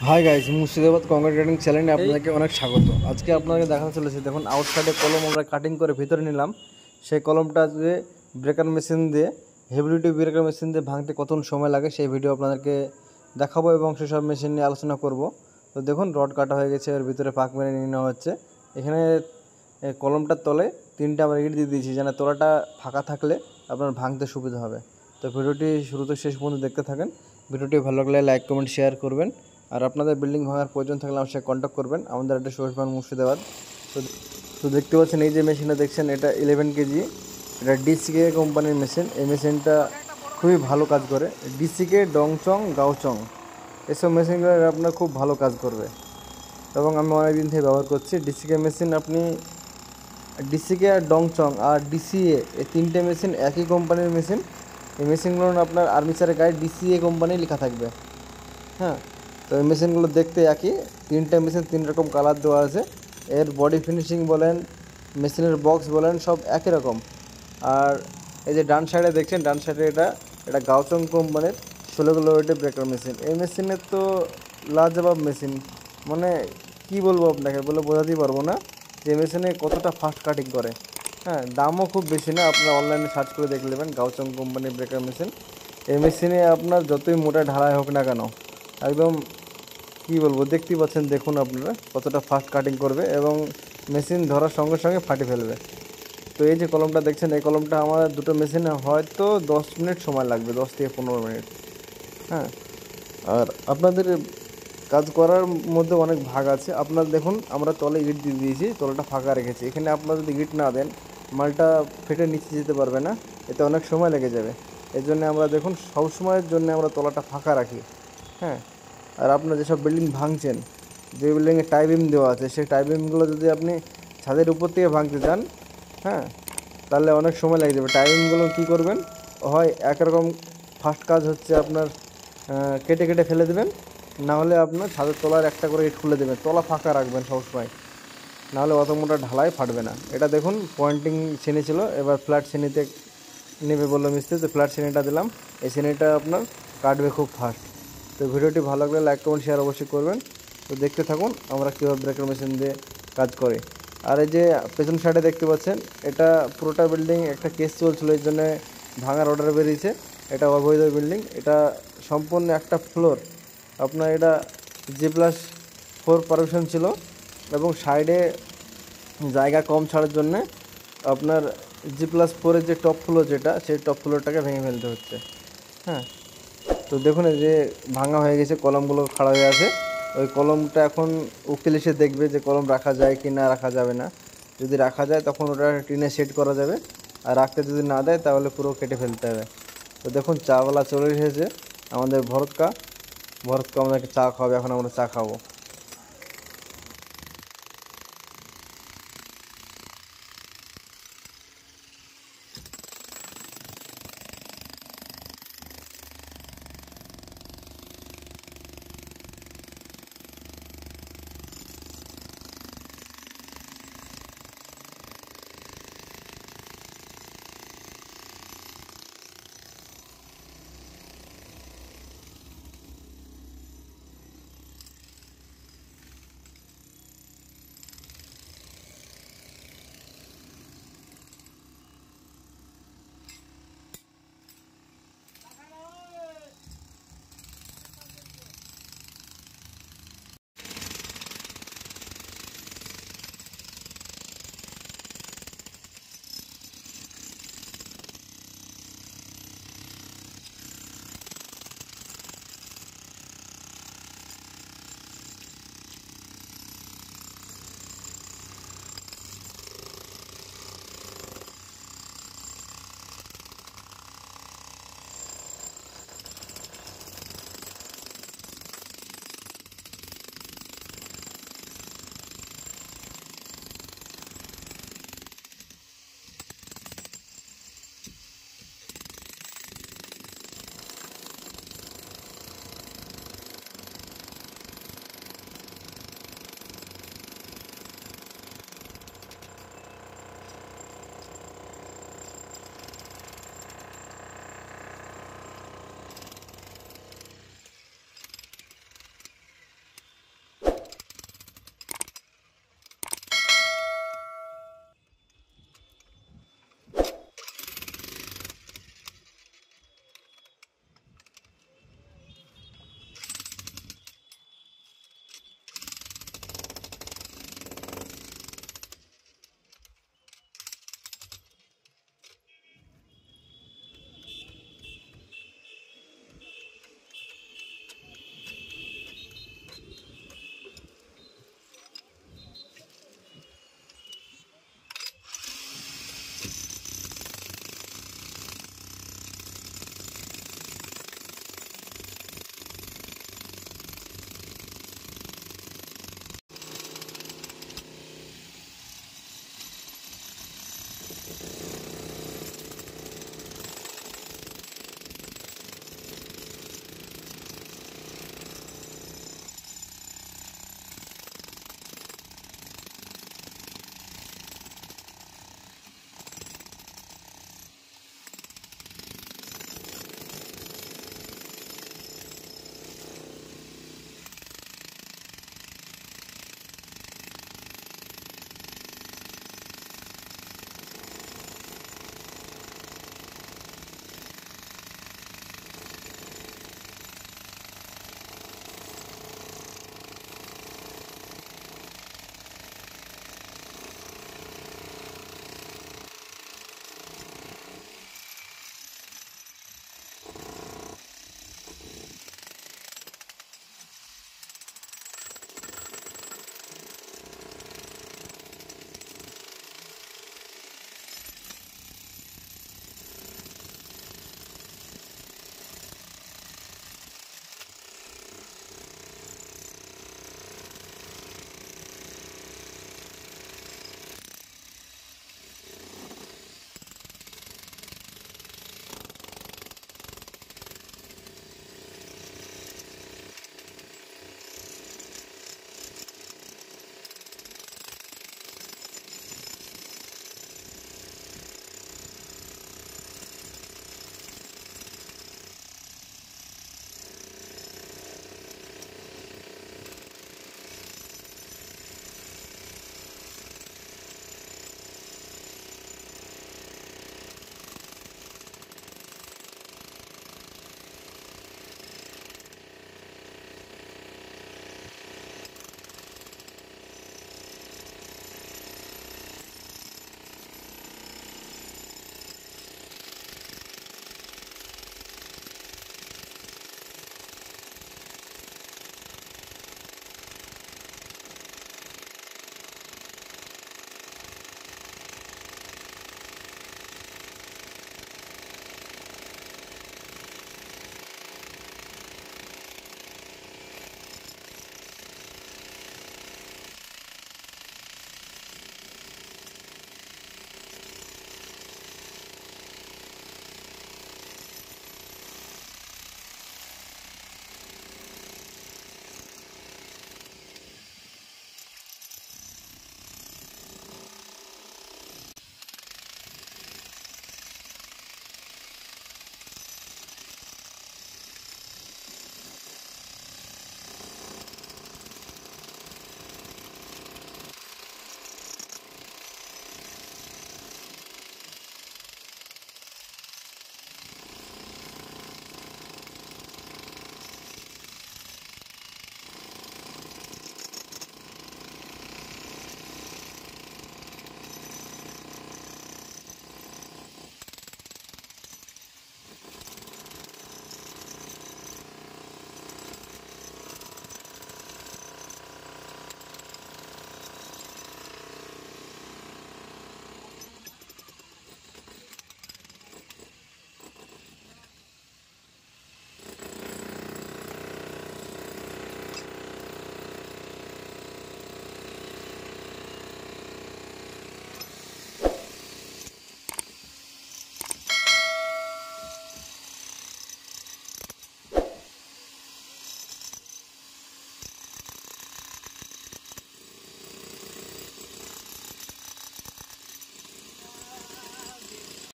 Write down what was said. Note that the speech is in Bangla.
Hi guys, Murshidabad concrete cutting চ্যানেলে আপনাকে অনেক স্বাগত। আজকে আপনাকে দেখাতে চলেছে, দেখুন আউটসাইডে কলম আমরা কাটিং করে ভিতরে নিলাম। সেই কলমটা যে ব্রেকার মেশিন দিয়ে, হেভি ডিউটি ব্রেকার মেশিন দিয়ে ভাঙতে কত সময় লাগে সেই ভিডিও আপনাদেরকে দেখাবো এবং সেসব মেশিন নিয়ে আলোচনা করব। তো দেখুন রড কাটা হয়ে গেছে, এর ভিতরে পাক মেরে নিয়ে নেওয়া হচ্ছে। এখানে কলমটার তলে তিনটা আমরা ইট দিয়ে দিয়েছি, যেন তলাটা ফাঁকা থাকলে আপনার ভাঙতে সুবিধা হবে। তো ভিডিওটি শুরু থেকে শেষ পর্যন্ত দেখতে থাকেন। ভিডিওটি ভালো লাগলে লাইক কমেন্ট শেয়ার করবেন। আর আপনাদের বিল্ডিং ভাঙার প্রয়োজন থাকলে আমার সাথে কন্ট্যাক্ট করবেন। আমাদের একটা সুভাষবান মুর্শিদাবাদ। তো তো দেখতে পাচ্ছেন এই যে মেশিনটা দেখছেন, এটা 11 কেজি, এটা ডিসিকে কোম্পানির মেশিন। এই মেশিনটা খুবই ভালো কাজ করে। ডিসিকে, ডংচং, গাওচং এসব মেশিনগুলো আপনার খুব ভালো কাজ করবে এবং আমি অনেকদিন থেকে ব্যবহার করছি। ডিসিকে মেশিন আপনি, ডিসিকে আর ডংচং আর ডিসিএ, এই তিনটে মেশিন একই কোম্পানির মেশিন। এই মেশিনগুলো আপনার আর্মিচারের গায়ে ডিসিএ কোম্পানি লেখা থাকবে। হ্যাঁ, তো এই মেশিনগুলো দেখতে একই, তিনটে মেশিন তিন রকম কালার দেওয়া আছে। এর বডি ফিনিশিং বলেন, মেশিনের বক্স বলেন, সব একই রকম। আর এই যে ডান সাইডে দেখছেন, ডান সাইডে এটা গাওচং কোম্পানির 16 কিলো ওয়েটের ব্রেকার মেশিন। এই মেশিনের তো লাজবাব মেশিন, মানে কি বলবো আপনাকে, বলে বোঝাতেই পারবো না যে মেশিনে কতটা ফাস্ট কাটিং করে। হ্যাঁ, দামও খুব বেশি না, আপনারা অনলাইনে সার্চ করে দেখে নেবেন গাওচং কোম্পানির ব্রেকার মেশিন। এই মেশিনে আপনার যতই মোটা ঢালাই হোক না কেন, একদম কি বলবো, দেখতেই পাচ্ছেন, দেখুন আপনারা কতটা ফাস্ট কাটিং করবে এবং মেশিন ধরার সঙ্গে সঙ্গে ফাটে ফেলবে। তো এই যে কলমটা দেখছেন, এই কলমটা আমার দুটো মেশিনে হয়তো 10 মিনিট সময় লাগবে, 10 থেকে 15 মিনিট। হ্যাঁ, আর আপনাদের কাজ করার মধ্যে অনেক ভাগ আছে। আপনার দেখুন আমরা তলে ইট দিয়ে দিয়েছি, তলাটা ফাঁকা রেখেছি। এখানে আপনারা যদি ইট না দেন, মালটা ফেটে নিচে যেতে পারবে না, এতে অনেক সময় লেগে যাবে। এই জন্য আমরা দেখুন সব সময়ের জন্য আমরা তলাটা ফাঁকা রাখি। হ্যাঁ, আর আপনার যেসব বিল্ডিং ভাঙছেন, যে বিল্ডিংয়ে টাই বিম দেওয়া আছে, সেই টাই বিমগুলো যদি আপনি ছাদের উপর থেকে ভাঙতে চান, হ্যাঁ, তাহলে অনেক সময় লেগে যাবে। টাই বিমগুলো কী করবেন, হয় একরকম ফার্স্ট কাজ হচ্ছে আপনার কেটে কেটে ফেলে দেবেন, না হলে আপনার ছাদের তলার একটা করে ইট খুলে দেবেন, তলা ফাঁকা রাখবেন সবসময়, নাহলে অত মোটা ঢালাই ফাটবে না। এটা দেখুন পয়েন্টিং শ্রেণী ছিল, এবার ফ্ল্যাট শ্রেণীতে নেবে বললো মিস্ত্রি, তো ফ্ল্যাট শ্রেণীটা দিলাম। এই শ্রেণীটা আপনার কাটবে খুব ফাস্ট। তো ভিডিওটি ভালো লাগলে লাইক কমেন্ট শেয়ার অবশ্যই করবেন। তো দেখতে থাকুন আমরা কীভাবে ব্রেকার মেশিন দিয়ে কাজ করি। আর এই যে পেছন সাইডে দেখতে পাচ্ছেন, এটা পুরোটা বিল্ডিং একটা কেস চলছিল, এর জন্য ভাঙার অর্ডার বেরিয়েছে। এটা অবৈধ বিল্ডিং, এটা সম্পূর্ণ একটা ফ্লোর আপনার, এটা G+4 পারমিশন ছিল এবং সাইডে জায়গা কম ছাড়ার জন্যে আপনার G+4-এর যে টপ ফ্লোর, যেটা সেই টপ ফ্লোরটাকে ভেঙে ফেলতে হচ্ছে। হ্যাঁ, তো দেখুন এই যে ভাঙা হয়ে গেছে, কলমগুলো খাড়া হয়ে আছে। ওই কলমটা এখন উকিল এসে দেখবে যে কলম রাখা যায় কি না রাখা যাবে না। যদি রাখা যায় তখন ওটা টিনে সেট করা যাবে, আর রাখতে যদি না দেয় তাহলে পুরো কেটে ফেলতে হবে। তো দেখুন চাওয়ালা চলে এসেছে আমাদের ভরতকা আমাদেরকে চা খাওয়াবে, এখন আমরা চা খাবো।